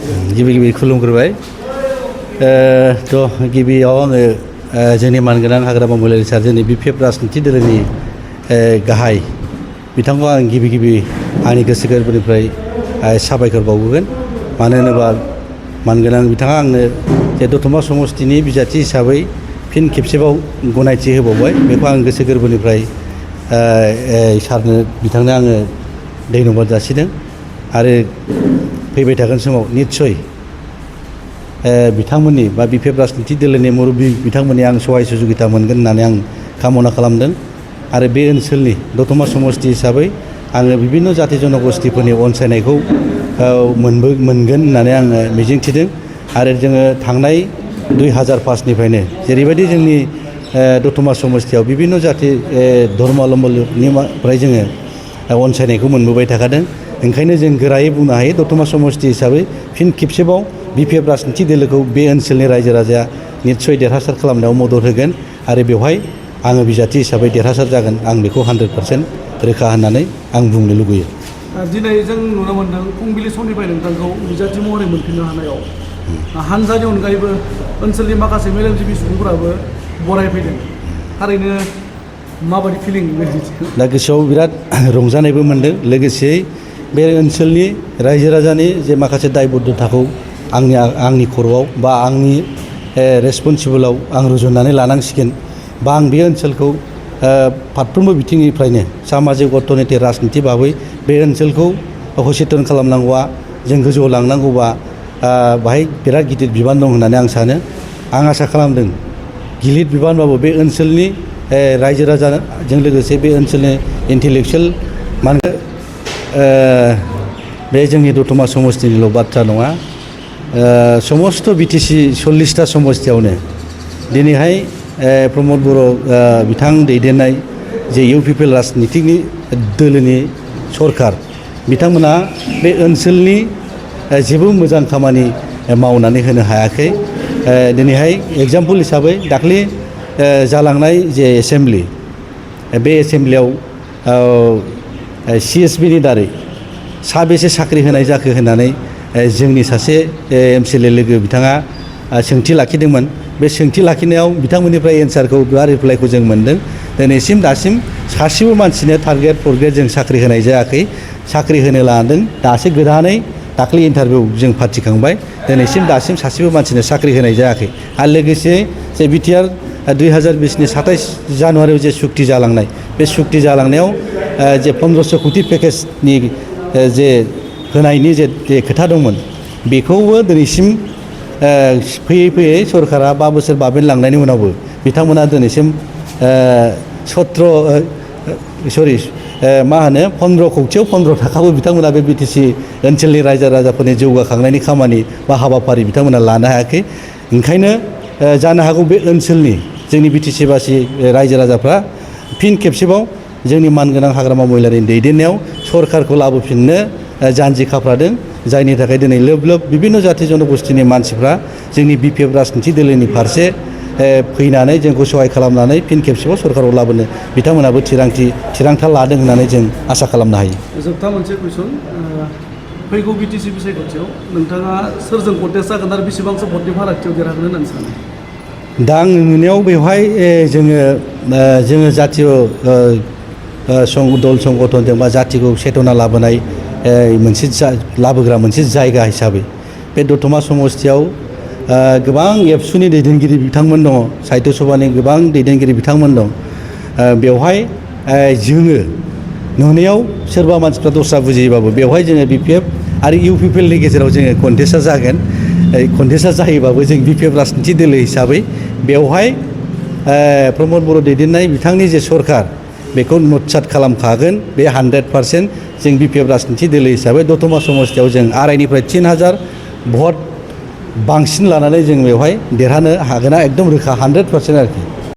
गिबि खुलुमग्रोबाय थ' गिबियाव आङो जोंनि मानगोनां हाग्रामा महिलारि सार जोंनि BPF राजनिथि दोलोनि गाहाय बिथांखौ आं गिबि आंनि गोसो गोरबोनिफ्राय साबायखर बावगोन। मानो होनोबा मानगोनां बिथाङा आंनो जे दतमा समस्तिनि बिजाथि हिसाबै फिन खेबसेबाव गनायथि होबावबाय, बेखौ आं गोसो गोरबोनिफ्राय सारनो बिथांनो आङो धन्यबाद जासिदों। आरो फैबाय थागोन समाव निस्सय बिथांमोननि बा BPF राजनिथि दोलोनि मुरब्बि बिथांमोननि आं सहाय सुजुगिता मोनगोन होननानै आं कामना खालामदों। आरो बे ओनसोलनि दतमा समस्ति हिसाबै आङो बिभिन्न जाथि जनगोष्ठीफोरनि अनसायनायखौ मोनगोन होननानै आङो मिजिंथिदों। आरो जोङो थांनाय 2005निफ्रायनो जेरैबायदि जोंनि दतमा समस्तियाव बिभिन्न जाथि धर्मावलम्बीनिफ्राय जोङो अनसायनायखौ मोनबोबाय थाखादों। ओंखायनो जों गोरायै बुंनो हायो दतमा समस्ति हिसाबै फिन खेबसेबाव BPF राजनिथि दोलोखौ बे ओनसोलनि रायजो राजाया निस्सय देरहासार खालामनायाव मदद होगोन। आरो बेवहाय आङो बिजाथि हिसाबै देरहासार जागोन, आं बेखौ 100% रोखा होननानै आं बुंनो लुगैयो। दिनै जों नुनो मोन्दों फुंबिलि समनिफ्राय नोंथांखौ बिजाथि महरै मोनफिननो हानायाव हानजानि अनगायैबो ओनसोलनि माखासे मेलेमजिबि सुबुंफोराबो बरायफैदों। थारैनो माबायदि फिलिं? दा गोसोआव बिराद रंजानायबो मोनदों। लोगोसे बे ओनसोलनि रायजो राजानि जे माखासे दायबद्धताखौ आंनि खर'आव बा आंनि रेसपन्सिबोलाव आं रुजुननानै लानांसिगोन। बा आं बे ओनसोलखौ फारफ्रोमबो बिथिंनिफ्रायनो सामाजिक अर्थनीति राजनिथि भाबै बे ओनसोलखौ सचेतन खालामनांगौआ, जों गोजौआव लांनांगौबा बाहाय बिराद गिदिर बिबान दं होननानै आं सानो। आं आसा खालामदों गिलिर बिबानबाबो बे ओनसोलनि रायजो राजाजों लोगोसे बे ओनसोलनि इन्टेलेक्सुयेल माने बे जोंनि दतमा समस्तिनिल' बाथ्रा नङा, समस्त BTC 40टा समस्तियावनो दिनैहाय प्रमद बर' बिथां दैदेननाय जे UPPL राजनिथिनि दोलोनि सरकार, बिथांमोना बे ओनसोलनि जेबो मोजां खामानि मावनानै होनो हायाखै। दिनैहाय एग्जाम्पल हिसाबै दाख्लै जालांनाय जे एसेम्बलि, बे एसेम्बलियाव CSBनि दारै साबेसे साख्रि होनाय जाखो होननानै जोंनि सासे MCLA लोगो बिथाङा सोंथि लाखिदोंमोन। बे सोंथि लाखिनायाव बिथांमोननिफ्राय एन्सारखौ बा रिप्लाइखौ जों मोनदों। दासिम सासेबो मानसिनो टारगेट फरगेट जों साख्रि होनाय जायाखै। साख्रि होनो लादों दासो गोदानै दाख्लै इन्टारभिउ जों फाथिखांबाय। दासिम सासेबो मानसिनो साख्रि होनाय जायाखै। आरो लोगोसे जे BTR 2020नि 27 जानुवारियाव जे सुक्ति जालांनाय, बे सुक्ति जालांनायाव जे 1500 कोटि पेकेजनि जे होनायनि जे खोथा दंमोन, बेखौबो दिनैसिम फैयै सरकारा 5 बोसोर बाबेनलांनायनि उनावबो बिथांमोना दिनैसिम 15 कौटियाव 15 थाखाबो बिथांमोना बे BTC ओनसोलनि रायजो राजाफोरनि जौगाखांनायनि खामानि बा हाबाफारि बिथांमोना लानो हायाखै। ओंखायनो जानो हागौ बे ओनसोलनि जोंनि BTC बासि रायजो राजाफ्रा फिन खेबसेबाव जोंनि मानगोनां हाग्रामा महिलारिनि दैदेननायाव सरकारखौ लाबोफिननो जानजि खाफ्रादों। जायनि थाखाय दिनै लोब लोब बिभिन्न जाथि जनगोष्ठीनि मानसिफ्रा जोंनि BPF राजनिथि दोलोनि फारसे फैनानै जोंखौ सहाय खालामनानै फिन खेबसेबाव सरकाराव लाबोनो बिथांमोनाबो थिरांथा लादों होननानै जों आसा खालामनो हायो। जोबथा मोनसे कुइसन, फैगौ BTC बिसायख'थियाव नोंथाङा सोरजों कन्टेस्ट जागोन आरो बेसेबांसो भटनि फारागथियाव देरहागोन होननानै सानो? दा आं नुनायाव बेवहाय जोङो जातीय दल संगठनजों बा जाथिखौ सेतना लाबोनाय मोनसे लाबोग्रा मोनसे जायगा हिसाबै बे दतमा समस्तियाव गोबां एबसुनि दैदेनगिरि बिथांमोन दङ, साहित्य सभानि गोबां दैदेनगिरि बिथांमोन दं। बेवहाय जोङो नुनायाव सोरबा मानसिफ्रा दस्रा बुजियोबाबो बेवहाय जोङो BPF आरो UPPLनि गेजेराव जोङो कन्टेस्टआ जागोन। कन्टेस्टआ जायोबाबो जों BPF राजनिथि दोलो हिसाबै बेवहाय प्रमद बर' दैदेननाय बिथांनि जे सरकार, बेखौ नटसात खालामखागोन। बे 100% जों BPF राजनिथि दोलो हिसाबै दतमा समस्तियाव जों 2,500 3 हाजार भट बांसिन लानानै जों बेवहाय देरहानो हागोना एकदम रोखा 100% आरोखि।